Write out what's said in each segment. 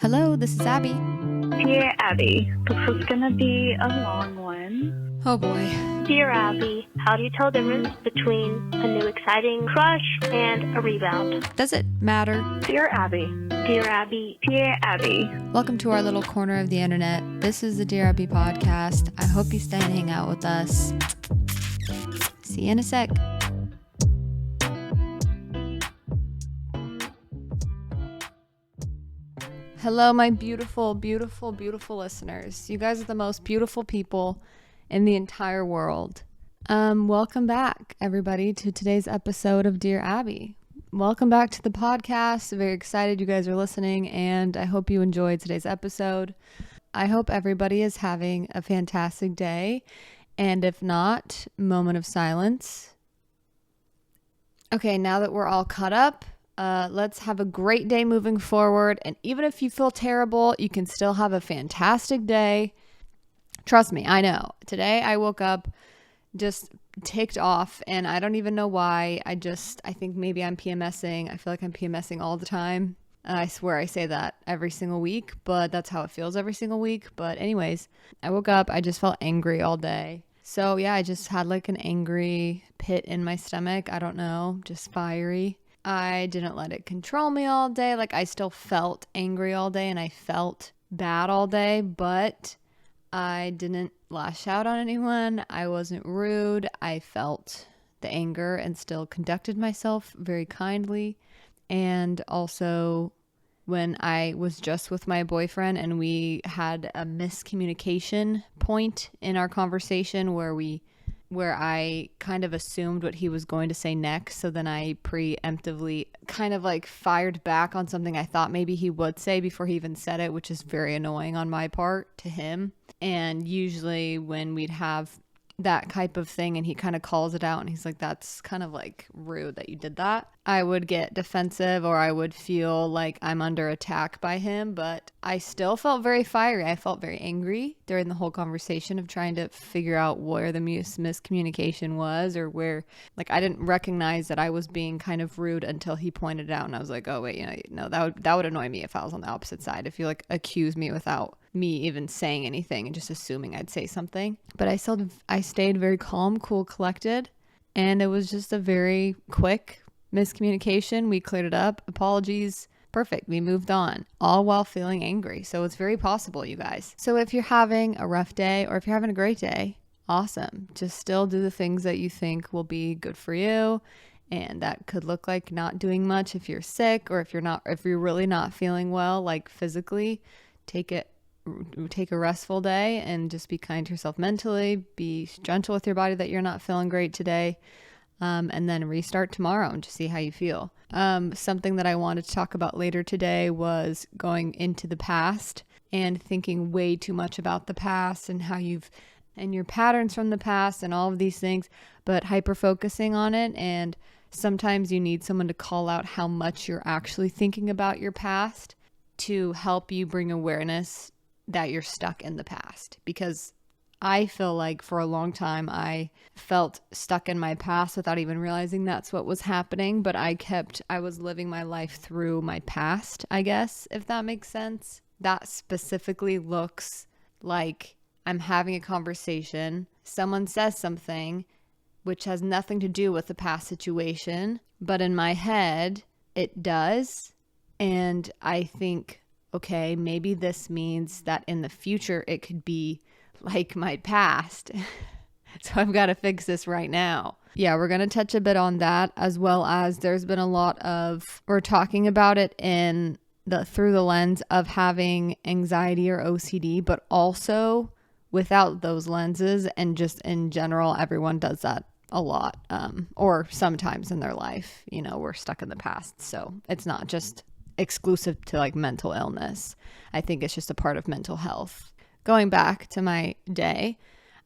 Hello, this is Abby. Dear Abby, this is gonna be a long one. Oh boy. Dear Abby, how do you tell the difference between a new exciting crush and a rebound? Does it matter? Dear Abby. Dear Abby. Dear Abby. Welcome to our little corner of the internet. This is the Dear Abby podcast. I hope you stay and hang out with us. See you in a sec. Hello, my beautiful, beautiful, beautiful listeners. You guys are the most beautiful people in the entire world. Welcome back, everybody, to today's episode of Dear Abby. Welcome back to the podcast. Very excited you guys are listening, and I hope you enjoyed today's episode. I hope everybody is having a fantastic day, and if not, moment of silence. Okay, now that we're all caught up, let's have a great day moving forward. And even if you feel terrible, you can still have a fantastic day. Trust me, I know. Today I woke up just ticked off and I don't even know why. I think maybe I'm PMSing. I feel like I'm PMSing all the time. I swear I say that every single week, but that's how it feels every single week. But anyways, I woke up, I just felt angry all day. So yeah, I just had like an angry pit in my stomach. I don't know, just fiery. I didn't let it control me all day. Like I still felt angry all day and I felt bad all day, but I didn't lash out on anyone. I wasn't rude. I felt the anger and still conducted myself very kindly. And also when I was just with my boyfriend and we had a miscommunication point in our conversation where I kind of assumed what he was going to say next. So then I preemptively kind of like fired back on something I thought maybe he would say before he even said it, which is very annoying on my part to him. And usually when we'd have that type of thing and he kind of calls it out and he's like, that's kind of like rude that you did that, I would get defensive or I would feel like I'm under attack by him. But I still felt very fiery. I felt very angry during the whole conversation of trying to figure out where the miscommunication was, or where, like, I didn't recognize that I was being kind of rude until he pointed it out. And I was like, oh wait, no, that would annoy me if I was on the opposite side, if you like accuse me without me even saying anything and just assuming I'd say something. But I stayed very calm, cool, collected, and it was just a very quick miscommunication. We cleared it up. Apologies. Perfect. We moved on, all while feeling angry. So it's very possible, you guys. So if you're having a rough day or if you're having a great day, awesome. Just still do the things that you think will be good for you. And that could look like not doing much if you're sick, or if you're really not feeling well, like physically. Take a restful day and just be kind to yourself mentally. Be gentle with your body that you're not feeling great today. And then restart tomorrow and just see how you feel. Something that I wanted to talk about later today was going into the past and thinking way too much about the past and and your patterns from the past and all of these things, but hyper focusing on it. And sometimes you need someone to call out how much you're actually thinking about your past to help you bring awareness that you're stuck in the past. Because I feel like for a long time I felt stuck in my past without even realizing that's what was happening, but I was living my life through my past, I guess, if that makes sense. That specifically looks like I'm having a conversation, someone says something which has nothing to do with the past situation, but in my head it does, and I think, okay, maybe this means that in the future it could be like my past. So I've got to fix this right now. Yeah, we're going to touch a bit on that, as well as we're talking about it through the lens of having anxiety or OCD, but also without those lenses, and just in general, everyone does that a lot, or sometimes in their life. We're stuck in the past. So it's not just exclusive to like mental illness. I think it's just a part of mental health. Going back to my day,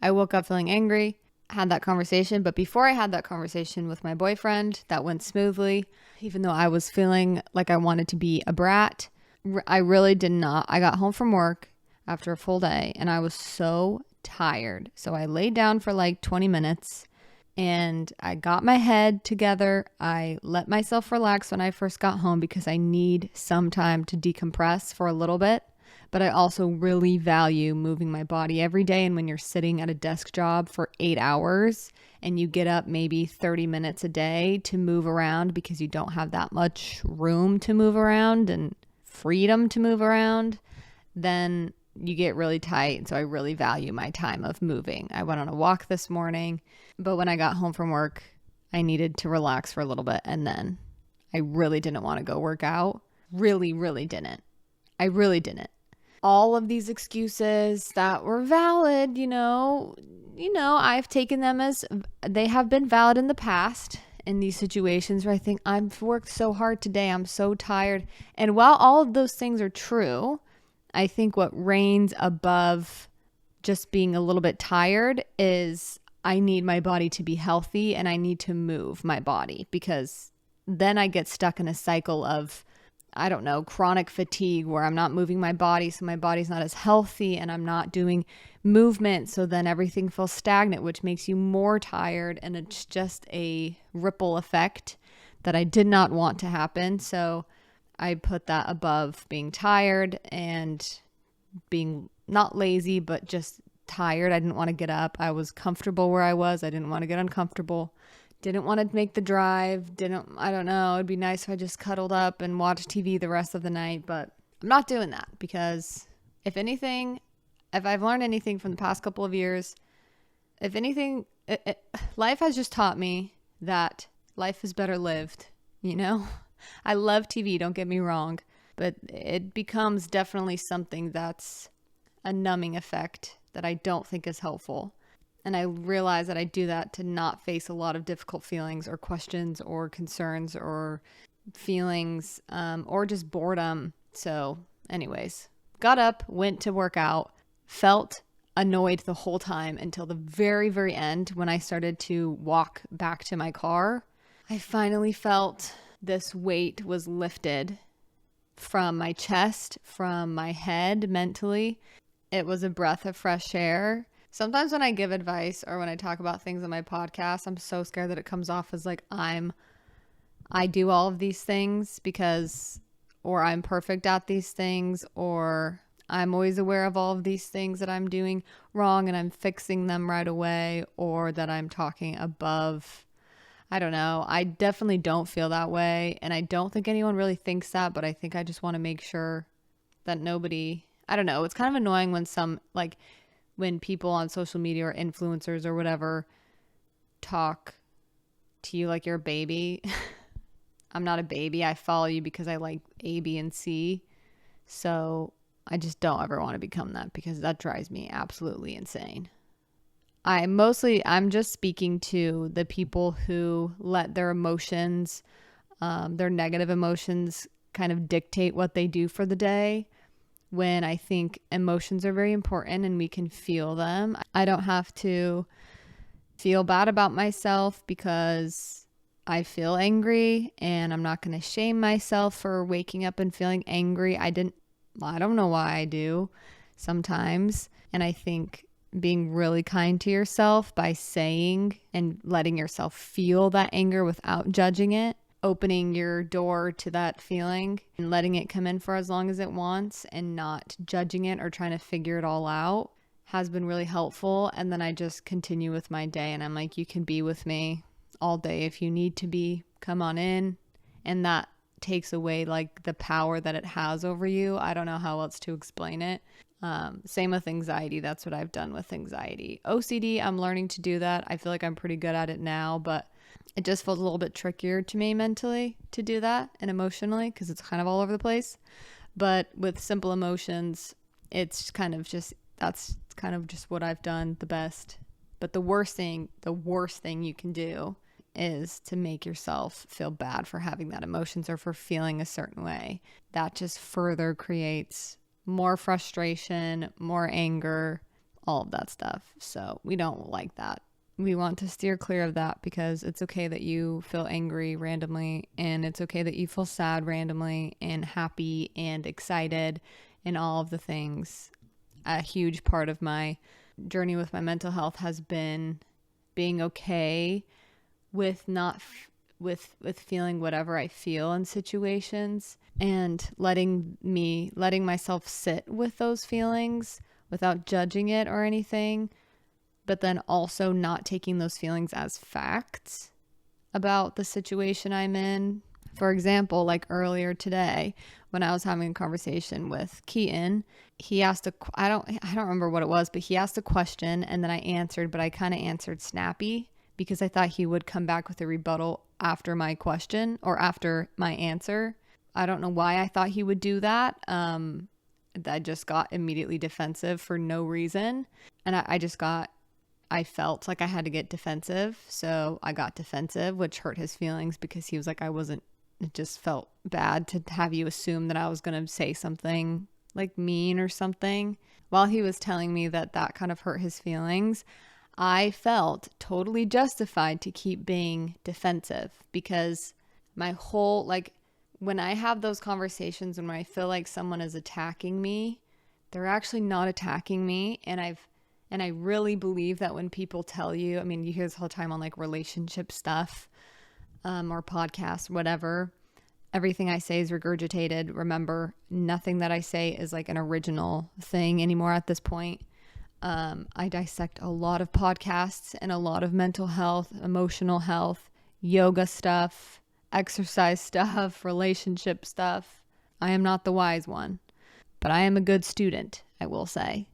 I woke up feeling angry, had that conversation, but before I had that conversation with my boyfriend, that went smoothly. Even though I was feeling like I wanted to be a brat, I really did not. I got home from work after a full day and I was so tired. So I laid down for like 20 minutes And I got my head together. I let myself relax when I first got home because I need some time to decompress for a little bit. But I also really value moving my body every day. And when you're sitting at a desk job for 8 hours and you get up maybe 30 minutes a day to move around because you don't have that much room to move around and freedom to move around, then you get really tight. And so I really value my time of moving. I went on a walk this morning, but when I got home from work, I needed to relax for a little bit. And then I really didn't want to go work out. Really, really didn't. I really didn't. All of these excuses that were valid, I've taken them as they have been valid in the past in these situations where I think I've worked so hard today. I'm so tired. And while all of those things are true, I think what reigns above just being a little bit tired is I need my body to be healthy and I need to move my body, because then I get stuck in a cycle of, I don't know, chronic fatigue where I'm not moving my body. So my body's not as healthy and I'm not doing movement. So then everything feels stagnant, which makes you more tired. And it's just a ripple effect that I did not want to happen. So I put that above being tired and being not lazy, but just tired. I didn't want to get up. I was comfortable where I was. I didn't want to get uncomfortable. Didn't want to make the drive. I don't know. It'd be nice if I just cuddled up and watched TV the rest of the night, but I'm not doing that because if I've learned anything from the past couple of years, if anything, life has just taught me that life is better lived, I love TV, don't get me wrong, but it becomes definitely something that's a numbing effect that I don't think is helpful. And I realize that I do that to not face a lot of difficult feelings or questions or concerns or feelings or just boredom. So anyways, got up, went to work out, felt annoyed the whole time until the very, very end when I started to walk back to my car. I finally felt this weight was lifted from my chest, from my head mentally. It was a breath of fresh air. Sometimes when I give advice or when I talk about things on my podcast, I'm so scared that it comes off as like I do all of these things or I'm perfect at these things, or I'm always aware of all of these things that I'm doing wrong and I'm fixing them right away, or that I'm talking above. I don't know. I definitely don't feel that way. And I don't think anyone really thinks that, but I think I just want to make sure that nobody, I don't know. It's kind of annoying when people on social media or influencers or whatever talk to you like you're a baby. I'm not a baby. I follow you because I like A, B, and C. So I just don't ever want to become that because that drives me absolutely insane. I'm just speaking to the people who let their emotions, their negative emotions kind of dictate what they do for the day, when I think emotions are very important and we can feel them. I don't have to feel bad about myself because I feel angry, and I'm not going to shame myself for waking up and feeling angry. I don't know why I do sometimes. And I think being really kind to yourself by saying and letting yourself feel that anger without judging it, opening your door to that feeling and letting it come in for as long as it wants and not judging it or trying to figure it all out has been really helpful. And then I just continue with my day and I'm like, you can be with me all day if you need to be, come on in. And that takes away like the power that it has over you. I don't know how else to explain it. Same with anxiety. That's what I've done with anxiety. OCD, I'm learning to do that. I feel like I'm pretty good at it now, but it just feels a little bit trickier to me mentally to do that and emotionally because it's kind of all over the place. But with simple emotions, it's kind of just, that's kind of just what I've done the best. But the worst thing you can do is to make yourself feel bad for having that emotions or for feeling a certain way. That just further creates more frustration, more anger, all of that stuff. So we don't like that. We want to steer clear of that because it's okay that you feel angry randomly, and it's okay that you feel sad randomly and happy and excited and all of the things. A huge part of my journey with my mental health has been being okay with not with feeling whatever I feel in situations, and letting myself sit with those feelings without judging it or anything, but then also not taking those feelings as facts about the situation I'm in. For example, like earlier today when I was having a conversation with Keaton, he asked I don't remember what it was, but he asked a question and then I answered, but I kind of answered snappy because I thought he would come back with a rebuttal after my question or after my answer. I don't know why I thought he would do that. I just got immediately defensive for no reason. And I felt like I had to get defensive. So I got defensive, which hurt his feelings because he was like, it just felt bad to have you assume that I was going to say something like mean or something. While he was telling me that kind of hurt his feelings, I felt totally justified to keep being defensive because my whole, like, when I have those conversations and when I feel like someone is attacking me, they're actually not attacking me. And I really believe that when people tell you, I mean, you hear this all the time on like relationship stuff, or podcasts, whatever, everything I say is regurgitated. Remember, nothing that I say is like an original thing anymore at this point. I dissect a lot of podcasts and a lot of mental health, emotional health, yoga stuff, exercise stuff, relationship stuff. I am not the wise one, but I am a good student, I will say.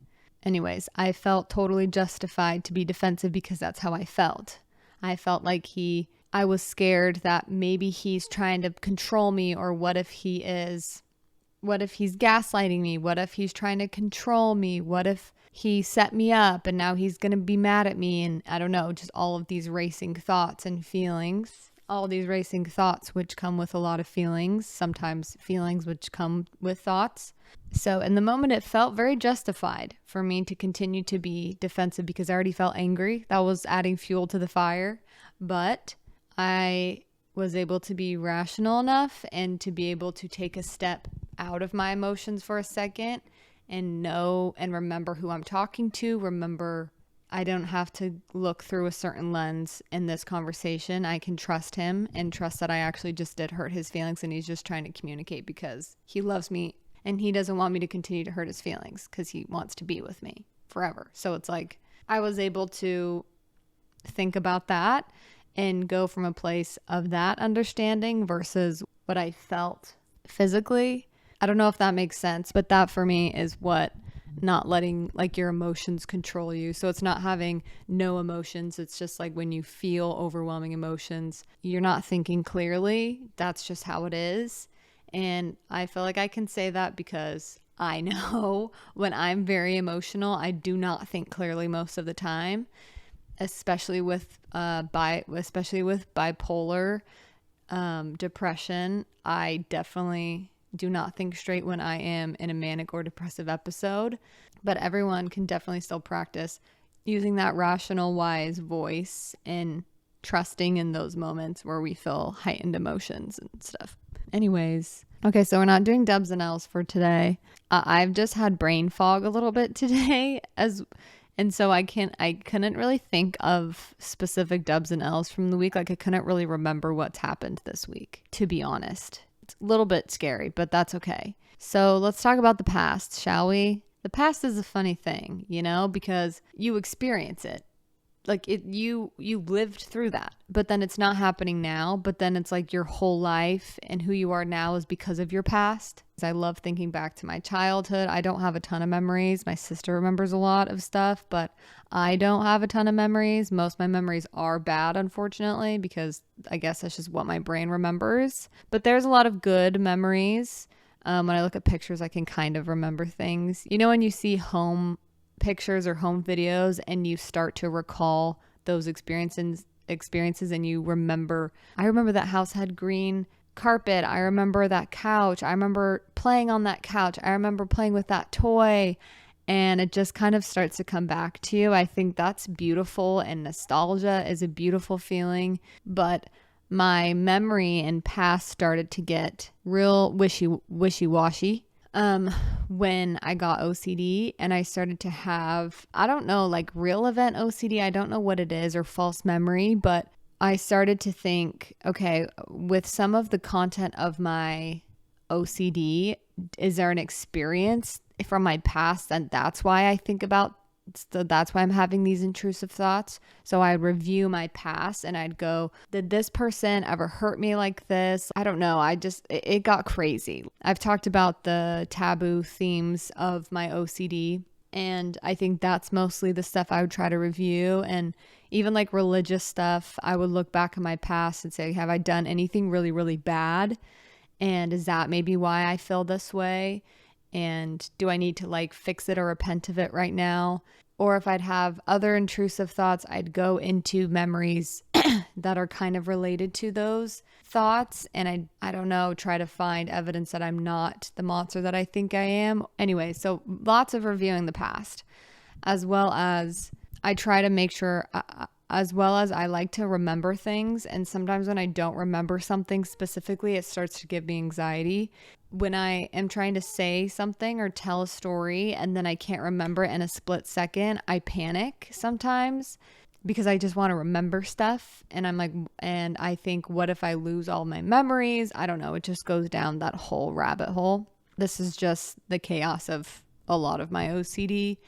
Anyways, I felt totally justified to be defensive because that's how I felt. I felt like I was scared that maybe he's trying to control me, or what if he's gaslighting me? What if he's trying to control me? What if he set me up and now he's going to be mad at me? And I don't know, just all of these racing thoughts and feelings, all these racing thoughts, which come with a lot of feelings, sometimes feelings which come with thoughts. So in the moment, it felt very justified for me to continue to be defensive because I already felt angry. That was adding fuel to the fire. But I was able to be rational enough and to be able to take a step out of my emotions for a second and know and remember who I'm talking to. Remember, I don't have to look through a certain lens in this conversation. I can trust him and trust that I actually just did hurt his feelings and he's just trying to communicate because he loves me and he doesn't want me to continue to hurt his feelings because he wants to be with me forever. So it's like I was able to think about that and go from a place of that understanding versus what I felt physically. I don't know if that makes sense, but that for me is what not letting like your emotions control you. So it's not having no emotions. It's just like when you feel overwhelming emotions, you're not thinking clearly. That's just how it is. And I feel like I can say that because I know when I'm very emotional, I do not think clearly most of the time, especially with bipolar depression. I definitely do not think straight when I am in a manic or depressive episode, but everyone can definitely still practice using that rational, wise voice and trusting in those moments where we feel heightened emotions and stuff. Anyways, okay, so we're not doing dubs and L's for today. I've just had brain fog a little bit today, and so I couldn't really think of specific dubs and L's from the week. Like I couldn't really remember what's happened this week, to be honest. It's a little bit scary, but that's okay. So let's talk about the past, shall we? The past is a funny thing, because you experience it. Like you lived through that, but then it's not happening now. But then it's like your whole life and who you are now is because of your past. I love thinking back to my childhood. I don't have a ton of memories. My sister remembers a lot of stuff, but I don't have a ton of memories. Most of my memories are bad, unfortunately, because I guess that's just what my brain remembers. But there's a lot of good memories. When I look at pictures, I can kind of remember things. When you see home pictures or home videos and you start to recall those experiences and you remember, I remember that house had green carpet. I remember that couch. I remember playing on that couch. I remember playing with that toy, and it just kind of starts to come back to you. I think that's beautiful, and nostalgia is a beautiful feeling, but my memory and past started to get real wishy-washy. when I got OCD and I started to have, I don't know, like real event OCD. I don't know what it is, or false memory, but I started to think, okay, with some of the content of my OCD, is there an experience from my past? And that's why I think about, so that's why I'm having these intrusive thoughts. So I'd review my past and I'd go, did this person ever hurt me like this? I don't know. It got crazy. I've talked about the taboo themes of my OCD, and I think that's mostly the stuff I would try to review. And even like religious stuff, I would look back at my past and say, have I done anything really, really bad? And is that maybe why I feel this way? And do I need to like fix it or repent of it right now? Or if I'd have other intrusive thoughts, I'd go into memories that are kind of related to those thoughts. And I don't know, try to find evidence that I'm not the monster that I think I am. Anyway, so lots of reviewing the past, as well as I try to make sure, as well as I like to remember things. And sometimes when I don't remember something specifically, it starts to give me anxiety. When I am trying to say something or tell a story and then I can't remember it in a split second, I panic sometimes because I just want to remember stuff. And I'm like, and I think, what if I lose all my memories? I don't know. It just goes down that whole rabbit hole. This is just the chaos of a lot of my OCD.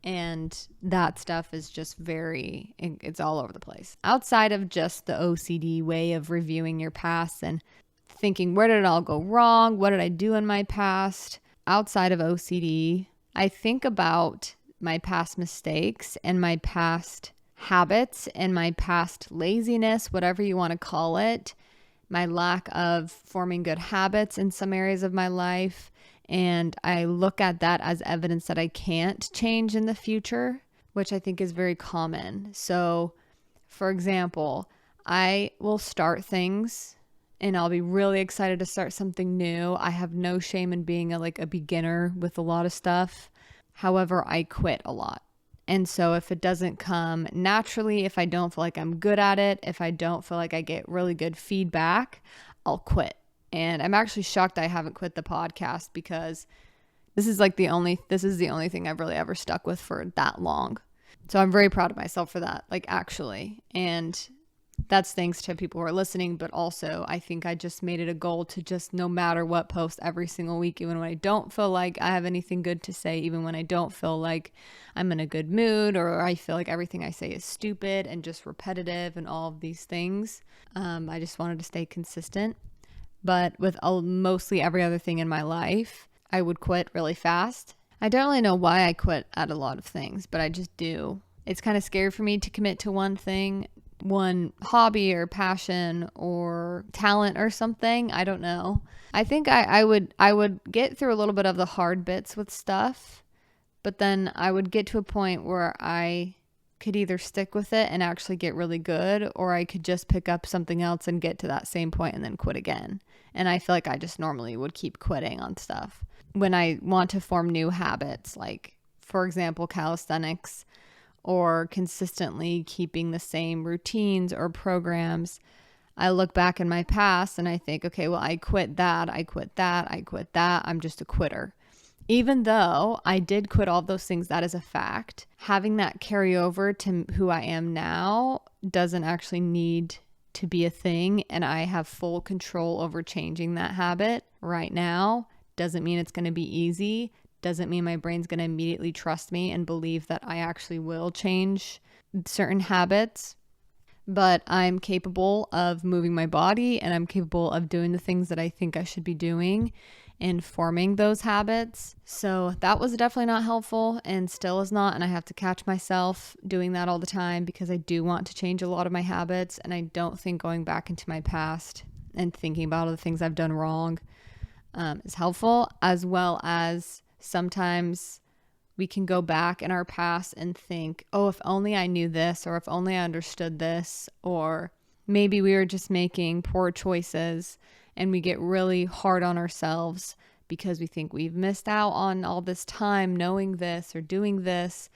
And that stuff is just it's all over the place. Outside of just the OCD way of reviewing your past and thinking, where did it all go wrong? What did I do in my past? Outside of OCD, I think about my past mistakes and my past habits and my past laziness, whatever you want to call it, my lack of forming good habits in some areas of my life. And I look at that as evidence that I can't change in the future, which I think is very common. So, for example, I will start things and I'll be really excited to start something new. I have no shame in being a beginner with a lot of stuff. However, I quit a lot. And so if it doesn't come naturally, if I don't feel like I'm good at it, if I don't feel like I get really good feedback, I'll quit. And I'm actually shocked I haven't quit the podcast, because this is the only thing I've really ever stuck with for that long. So I'm very proud of myself for that, actually. And that's thanks to people who are listening, but also I think I just made it a goal to just, no matter what, post every single week, even when I don't feel like I have anything good to say, even when I don't feel like I'm in a good mood, or I feel like everything I say is stupid and just repetitive and all of these things. I just wanted to stay consistent. But with mostly every other thing in my life, I would quit really fast. I don't really know why I quit at a lot of things, but I just do. It's kind of scary for me to commit to one thing, one hobby or passion or talent or something. I don't know. I think I would get through a little bit of the hard bits with stuff, but then I would get to a point where I could either stick with it and actually get really good, or I could just pick up something else and get to that same point and then quit again. And I feel like I just normally would keep quitting on stuff. When I want to form new habits, like, for example, calisthenics, or consistently keeping the same routines or programs, I look back in my past and I think, okay, well, I quit that. I'm just a quitter. Even though I did quit all those things, that is a fact. Having that carry over to who I am now doesn't actually need to be a thing, and I have full control over changing that habit right now. Doesn't mean it's going to be easy. Doesn't mean my brain's going to immediately trust me and believe that I actually will change certain habits. But I'm capable of moving my body, and I'm capable of doing the things that I think I should be doing and forming those habits. So that was definitely not helpful, and still is not. And I have to catch myself doing that all the time, because I do want to change a lot of my habits. And I don't think going back into my past and thinking about all the things I've done wrong is helpful, as well as sometimes we can go back in our past and think, oh, if only I knew this, or if only I understood this, or maybe we were just making poor choices, and we get really hard on ourselves because we think we've missed out on all this time knowing this or doing this.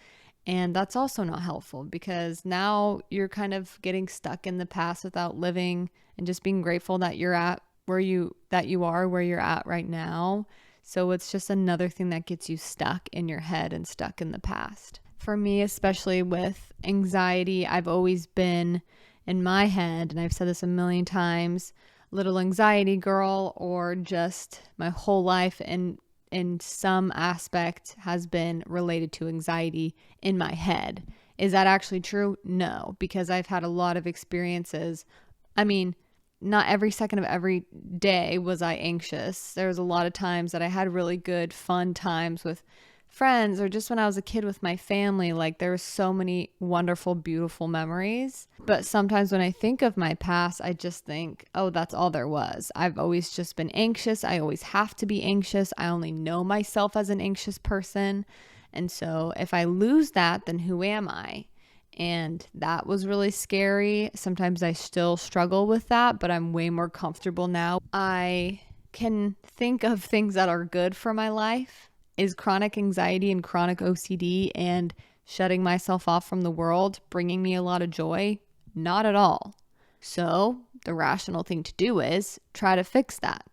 And that's also not helpful, because now you're kind of getting stuck in the past without living and just being grateful that you're at where you're at right now. So it's just another thing that gets you stuck in your head and stuck in the past. For me, especially with anxiety, I've always been in my head, and I've said this a million times, little anxiety girl, or just my whole life in some aspect has been related to anxiety in my head. Is that actually true? No, because I've had a lot of experiences. I mean, not every second of every day was I anxious. There was a lot of times that I had really good, fun times with friends, or just when I was a kid with my family. Like, there were so many wonderful, beautiful memories. But sometimes when I think of my past, I just think, oh, that's all there was. I've always just been anxious. I always have to be anxious. I only know myself as an anxious person. And so if I lose that, then who am I? And that was really scary. Sometimes I still struggle with that, but I'm way more comfortable now. I can think of things that are good for my life. Is chronic anxiety and chronic OCD and shutting myself off from the world bringing me a lot of joy? Not at all. So the rational thing to do is try to fix that.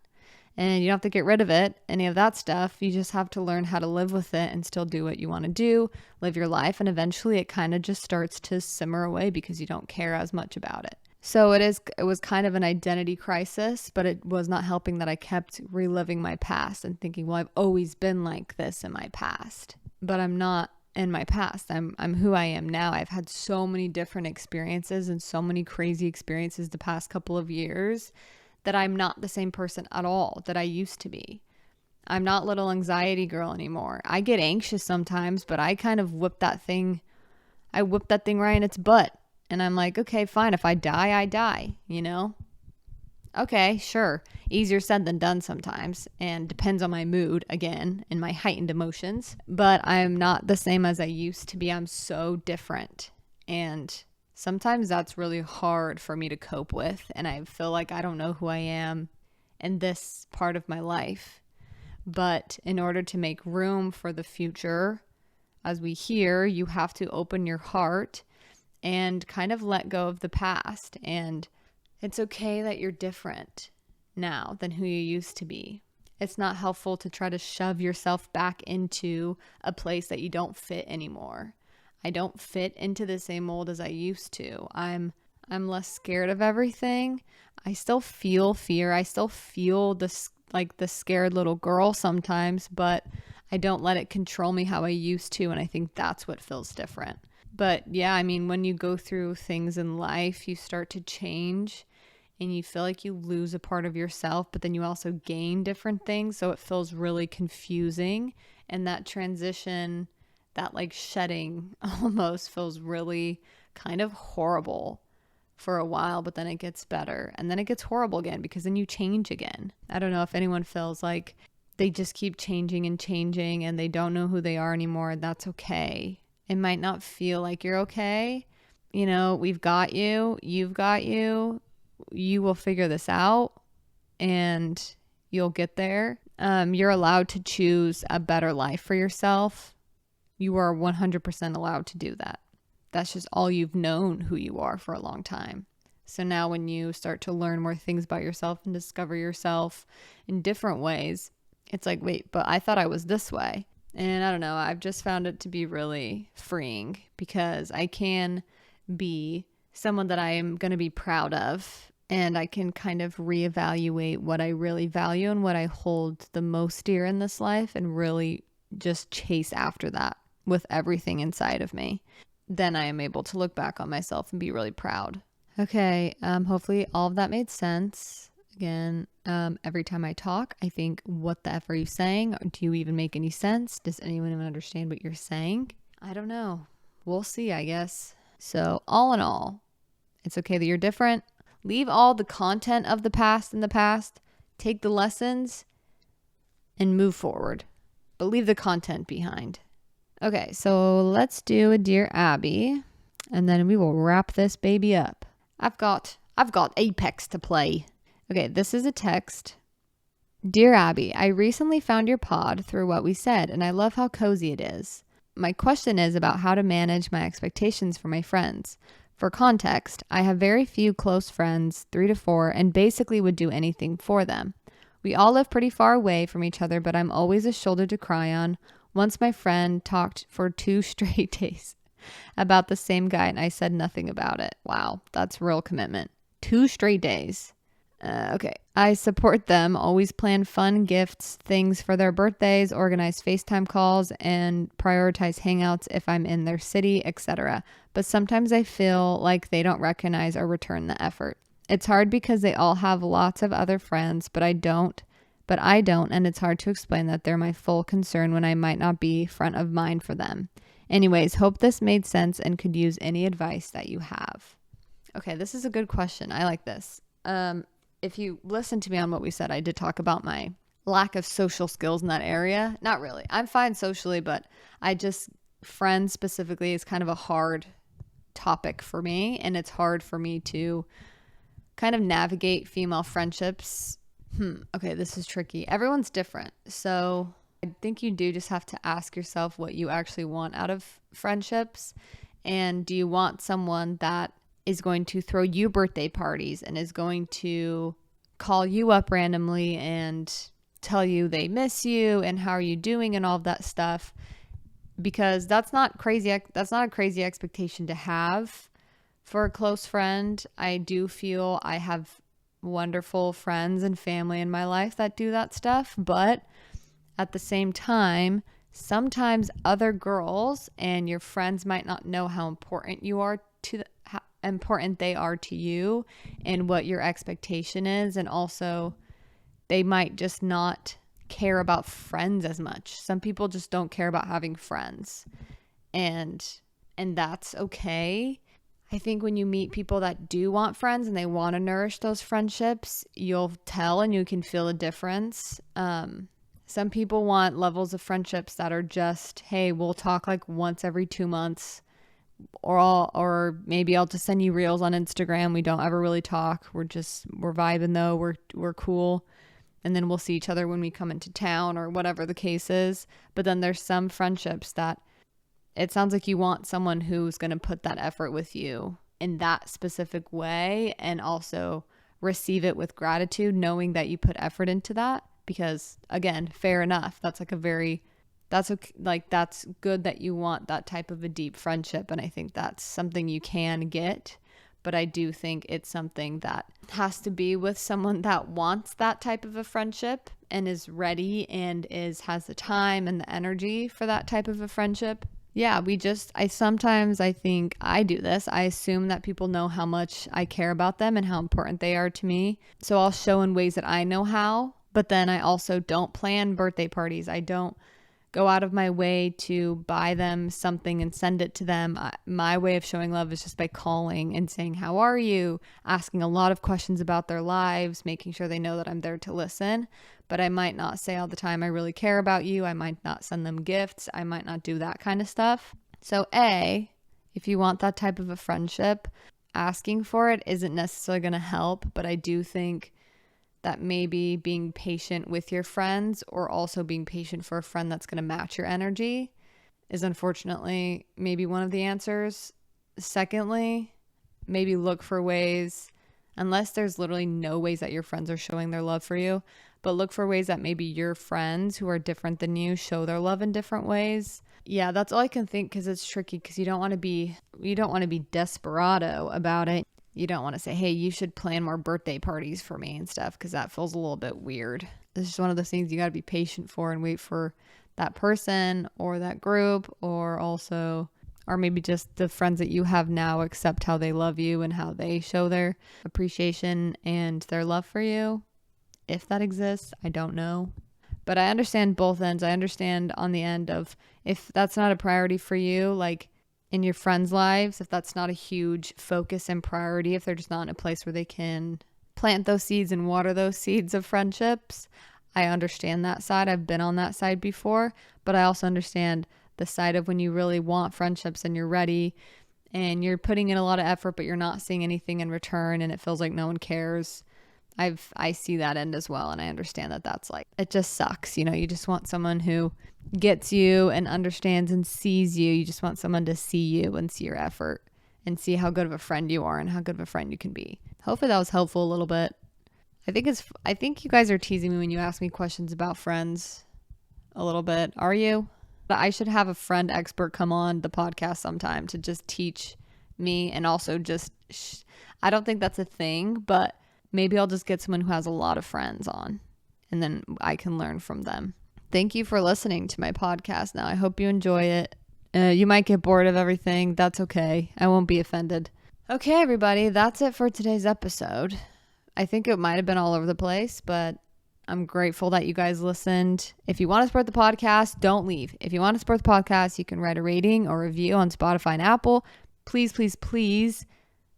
And you don't have to get rid of it, any of that stuff. You just have to learn how to live with it and still do what you want to do, live your life, and eventually it kind of just starts to simmer away because you don't care as much about it. So it was kind of an identity crisis, but it was not helping that I kept reliving my past and thinking, well, I've always been like this in my past. But I'm not in my past. I'm who I am now. I've had so many different experiences and so many crazy experiences the past couple of years that I'm not the same person at all that I used to be. I'm not little anxiety girl anymore. I get anxious sometimes, but I kind of whip that thing right in its butt. And I'm like, okay, fine. If I die, I die, you know? Okay, sure. Easier said than done sometimes, and depends on my mood, again, and my heightened emotions. But I'm not the same as I used to be. I'm so different. And sometimes that's really hard for me to cope with, and I feel like I don't know who I am in this part of my life. But in order to make room for the future, as we hear, you have to open your heart and kind of let go of the past. And it's okay that you're different now than who you used to be. It's not helpful to try to shove yourself back into a place that you don't fit anymore. I don't fit into the same mold as I used to. I'm less scared of everything. I still feel fear. I still feel this, like the scared little girl sometimes, but I don't let it control me how I used to. And I think that's what feels different. But yeah, I mean, when you go through things in life, you start to change and you feel like you lose a part of yourself, but then you also gain different things. So it feels really confusing. And that transition, that like shedding almost feels really kind of horrible for a while, but then it gets better. And then it gets horrible again because then you change again. I don't know if anyone feels like they just keep changing and they don't know who they are anymore. That's okay. It might not feel like you're okay. You know, we've got you. You've got you. You will figure this out and you'll get there. You're allowed to choose a better life for yourself. You are 100% allowed to do that. That's just all you've known who you are for a long time. So now when you start to learn more things about yourself and discover yourself in different ways, it's like, wait, but I thought I was this way. And I don't know, I've just found it to be really freeing because I can be someone that I am going to be proud of, and I can kind of reevaluate what I really value and what I hold the most dear in this life and really just chase after that with everything inside of me. Then I am able to look back on myself and be really proud. Okay, hopefully all of that made sense. Again, every time I talk, I think, what the F are you saying? Do you even make any sense? Does anyone even understand what you're saying? I don't know. We'll see, I guess. So all in all, it's okay that you're different. Leave all the content of the past in the past. Take the lessons and move forward. But leave the content behind. Okay, so let's do a Dear Abby, and then we will wrap this baby up. I've got Apex to play. Okay, this is a text. Dear Abby, I recently found your pod through what we said, and I love how cozy it is. My question is about how to manage my expectations for my friends. For context, I have very few close friends, 3 to 4, and basically would do anything for them. We all live pretty far away from each other, but I'm always a shoulder to cry on. Once my friend talked for 2 straight days about the same guy and I said nothing about it. Wow, that's real commitment. 2 straight days. Okay. I support them, always plan fun gifts, things for their birthdays, organize FaceTime calls, and prioritize hangouts if I'm in their city, etc. But sometimes I feel like they don't recognize or return the effort. It's hard because they all have lots of other friends, but I don't, and it's hard to explain that they're my full concern when I might not be front of mind for them. Anyways, hope this made sense and could use any advice that you have. Okay, this is a good question. I like this. If you listen to me on what we said, I did talk about my lack of social skills in that area. Not really. I'm fine socially, but friends specifically is kind of a hard topic for me. And it's hard for me to kind of navigate female friendships. Okay, this is tricky. Everyone's different. So I think you do just have to ask yourself what you actually want out of friendships. And do you want someone that is going to throw you birthday parties and is going to call you up randomly and tell you they miss you and how are you doing and all of that stuff? Because that's not crazy. That's not a crazy expectation to have for a close friend. I do feel I have wonderful friends and family in my life that do that stuff. But at the same time, sometimes other girls and your friends might not know how important you are how important they are to you and what your expectation is. And also they might just not care about friends as much. Some people just don't care about having friends, and that's okay. I think when you meet people that do want friends and they want to nourish those friendships, you'll tell and you can feel a difference. Some people want levels of friendships that are just, hey, we'll talk like once every 2 months, or maybe I'll just send you reels on Instagram. We don't ever really talk. We're vibing though. We're cool. And then we'll see each other when we come into town or whatever the case is. But then there's some friendships that it sounds like you want someone who's going to put that effort with you in that specific way and also receive it with gratitude, knowing that you put effort into that. Because again, fair enough. That's that's good that you want that type of a deep friendship. And I think that's something you can get. But I do think it's something that has to be with someone that wants that type of a friendship and is ready and has the time and the energy for that type of a friendship. Yeah, I think I do this. I assume that people know how much I care about them and how important they are to me. So I'll show in ways that I know how, but then I also don't plan birthday parties. I don't go out of my way to buy them something and send it to them. My way of showing love is just by calling and saying, how are you? Asking a lot of questions about their lives, making sure they know that I'm there to listen. But I might not say all the time, I really care about you. I might not send them gifts. I might not do that kind of stuff. So if you want that type of a friendship, asking for it isn't necessarily going to help. But I do think that maybe being patient with your friends, or also being patient for a friend that's going to match your energy, is unfortunately maybe one of the answers. Secondly, maybe look for ways, unless there's literally no ways that your friends are showing their love for you, but look for ways that maybe your friends who are different than you show their love in different ways. Yeah, that's all I can think, because it's tricky, because you don't want to be desperado about it. You don't want to say, hey, you should plan more birthday parties for me and stuff, because that feels a little bit weird. It's just one of those things you got to be patient for and wait for that person or that group, or maybe just the friends that you have now accept how they love you and how they show their appreciation and their love for you. If that exists, I don't know. But I understand both ends. I understand on the end of, if that's not a priority for you, like in your friends' lives, if that's not a huge focus and priority, if they're just not in a place where they can plant those seeds and water those seeds of friendships, I understand that side. I've been on that side before, but I also understand the side of when you really want friendships and you're ready and you're putting in a lot of effort, but you're not seeing anything in return and it feels like no one cares. I see that end as well, and I understand that that's like, it just sucks. You just want someone who gets you and understands and sees you. You just want someone to see you and see your effort and see how good of a friend you are and how good of a friend you can be. Hopefully that was helpful a little bit. I think you guys are teasing me when you ask me questions about friends a little bit. Are you? But I should have a friend expert come on the podcast sometime to just teach me, and also just I don't think that's a thing, but maybe I'll just get someone who has a lot of friends on, and then I can learn from them. Thank you for listening to my podcast. Now, I hope you enjoy it. You might get bored of everything. That's okay. I won't be offended. Okay, everybody, that's it for today's episode. I think it might have been all over the place, but I'm grateful that you guys listened. If you want to support the podcast, don't leave. If you want to support the podcast, you can write a rating or review on Spotify and Apple. Please, please, please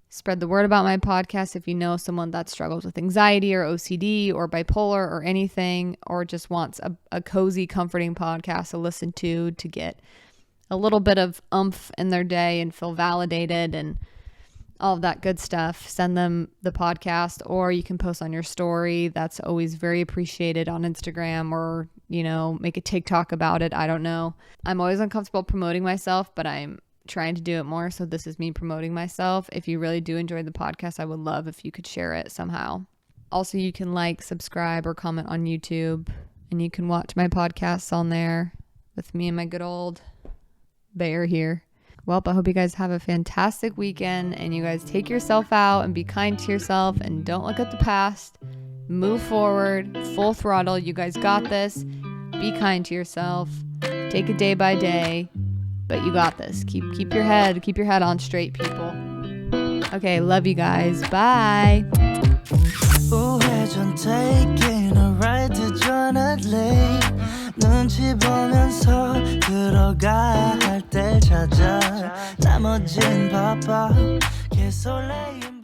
spread the word about my podcast if you know someone that struggles with anxiety or OCD or bipolar or anything, or just wants a cozy, comforting podcast to listen to get a little bit of oomph in their day and feel validated and all of that good stuff. Send them the podcast, or you can post on your story. That's always very appreciated on Instagram, or, make a TikTok about it. I don't know. I'm always uncomfortable promoting myself, but I'm trying to do it more. So this is me promoting myself. If you really do enjoy the podcast, I would love if you could share it somehow. Also, you can like, subscribe, or comment on YouTube, and you can watch my podcasts on there with me and my good old bear here. Well, I hope you guys have a fantastic weekend, and you guys take yourself out and be kind to yourself and don't look at the past. Move forward, full throttle. You guys got this. Be kind to yourself. Take it day by day, but you got this. Keep your head on straight, people. Okay, love you guys. Bye. 우회전 taking a right to journey. 눈치 보면서 들어가야 할 때 찾아 나머진 바빠 개설레임